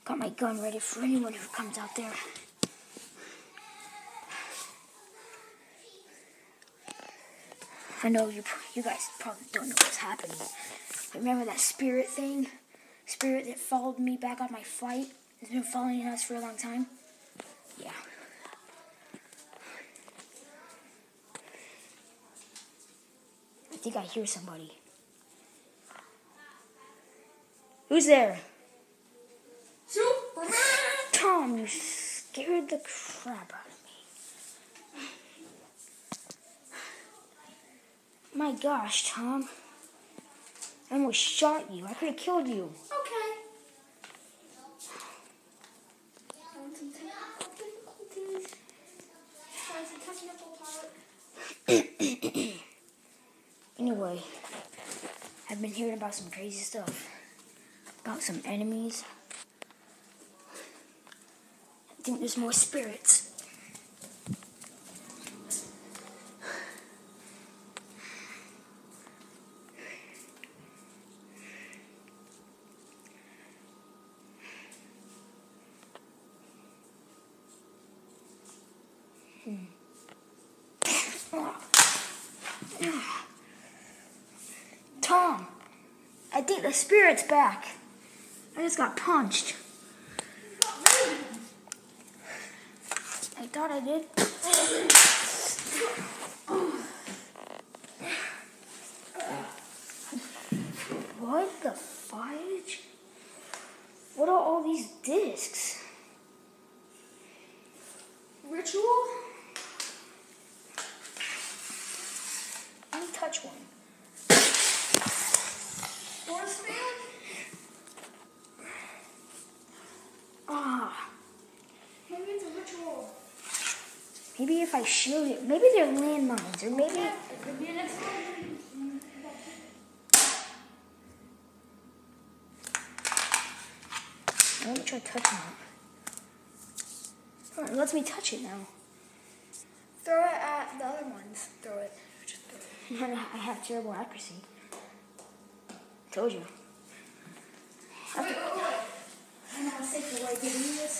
Got my gun ready for anyone who comes out there. I know you guys probably don't know what's happening. Remember that spirit thing? Spirit that followed me back on my flight? It's been following us for a long time? Yeah. I think I hear somebody. Who's there? Superman! Tom, you scared the crap out of me. My gosh, Tom. I almost shot you. I could have killed you. Okay. Anyway, I've been hearing about some crazy stuff. About some enemies. I think there's more spirits. Tom, I think the spirit's back. I just got punched. I thought I did. What the fudge? What are all these discs? Ritual? Let me touch one. Force fan? Ah. Maybe it's a ritual. Maybe if I shoot it, maybe they're landmines, or maybe... Yeah, it could be an explosion. Let me try touching it. Alright, lets me touch it now. Throw it at the other ones. Throw it. Just throw it. I have terrible accuracy. Told you. Wait. I know a safer way of getting this.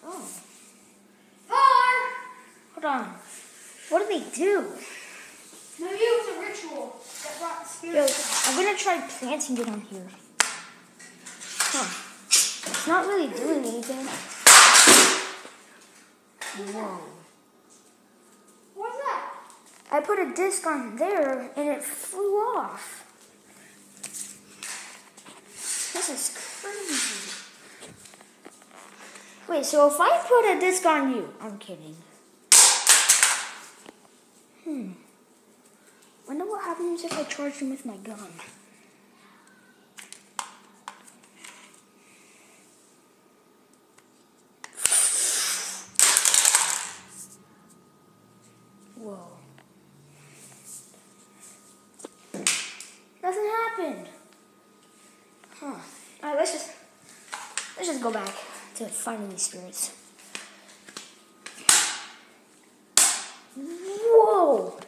Oh. Fire! Hold on. What do they do? Maybe it was a ritual that brought the Yo, spirit. I'm gonna try planting it on here. Huh. It's not really doing anything. Whoa. What's that? I put a disc on there and it flew off. This is crazy. Wait, so if I put a disc on you, I'm kidding. Wonder what happens if I charge him with my gun. Whoa. Nothing happened. Huh. Alright, let's just go back to finding these spirits. Whoa!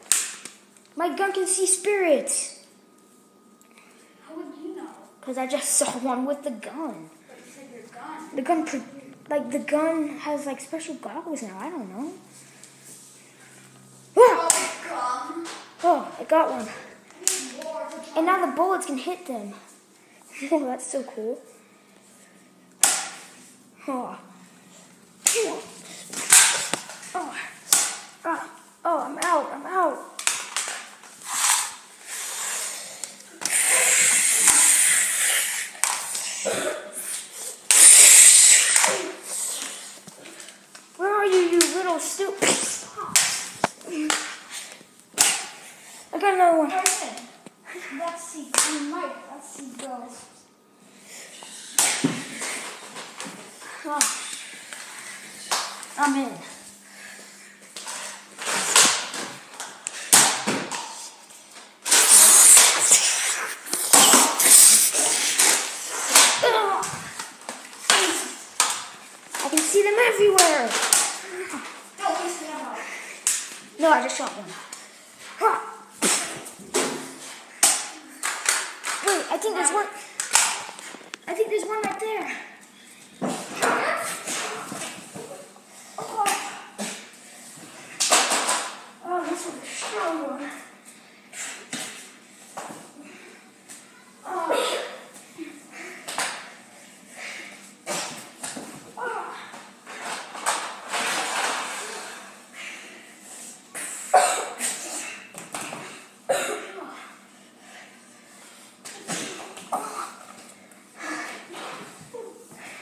My gun can see spirits. How would you know? Because I just saw one with the gun. But you said your gun. The gun has like special goggles now. I don't know. Oh, gun. Oh, I got one. I need more. And now the bullets can hit them. Oh, that's so cool. Oh. Oh, I'm out. Where are you, you little stupid? I got another one. Person. Let's see. Let's see girls. Oh. I'm in. I can see them everywhere. Don't waste the ammo. No, I just shot one. Wait, I think there's one. I think there's one right there. Oh, this is a strong one.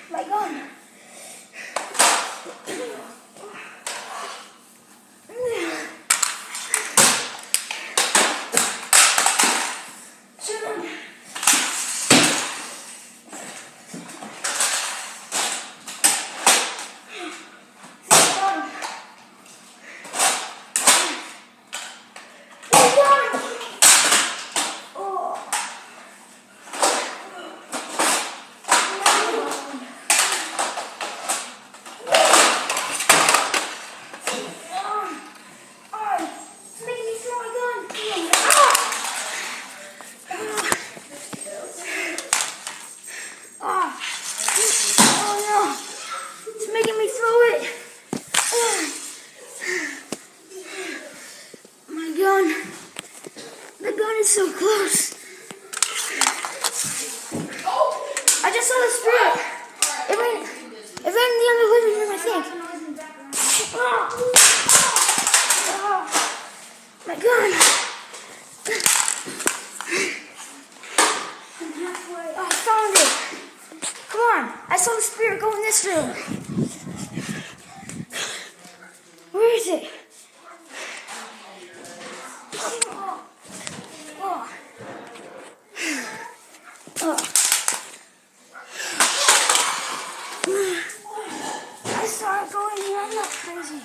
My gun. So close. I just saw the spirit. It ran in the other living room, I think. My gun. I found it. Come on. I saw the spirit go in this room. Where is it? I saw it going here. I'm not crazy.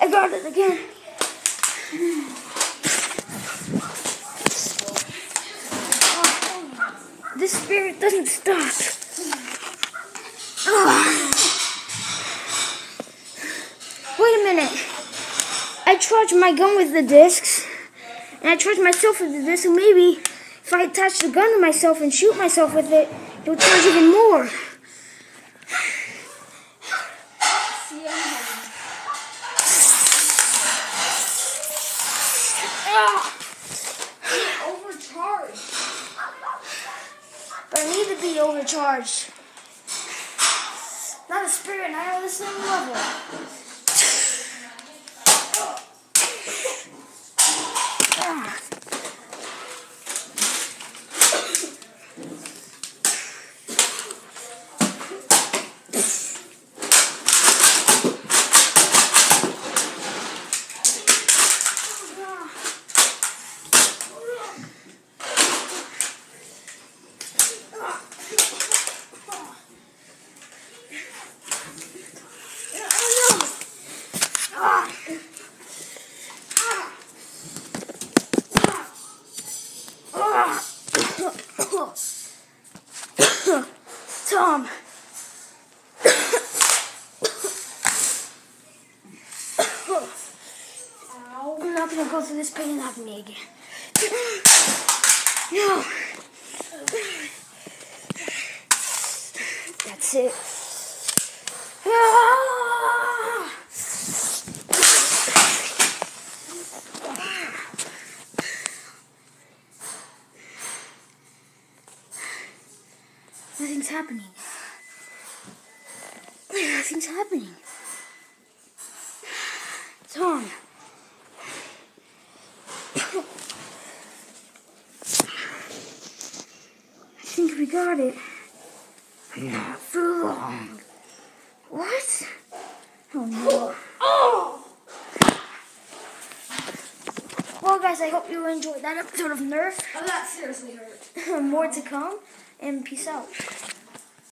I got it again. This spirit doesn't stop. Wait a minute. I charged my gun with the discs, and I charged myself with the disc, so maybe if I attach the gun to myself and shoot myself with it, it'll charge even more. Overcharged. But I need to be overcharged. Not a spirit, and I know the same level. Tom. I'm not gonna go through this pain and agony again. No. That's it. Nothing's happening. Nothing's happening. Tom. I think we got it. Not for long. What? Oh no. Oh! Well guys, I hope you enjoyed that episode of Nerf. Oh, that seriously hurt. More to come, and peace out.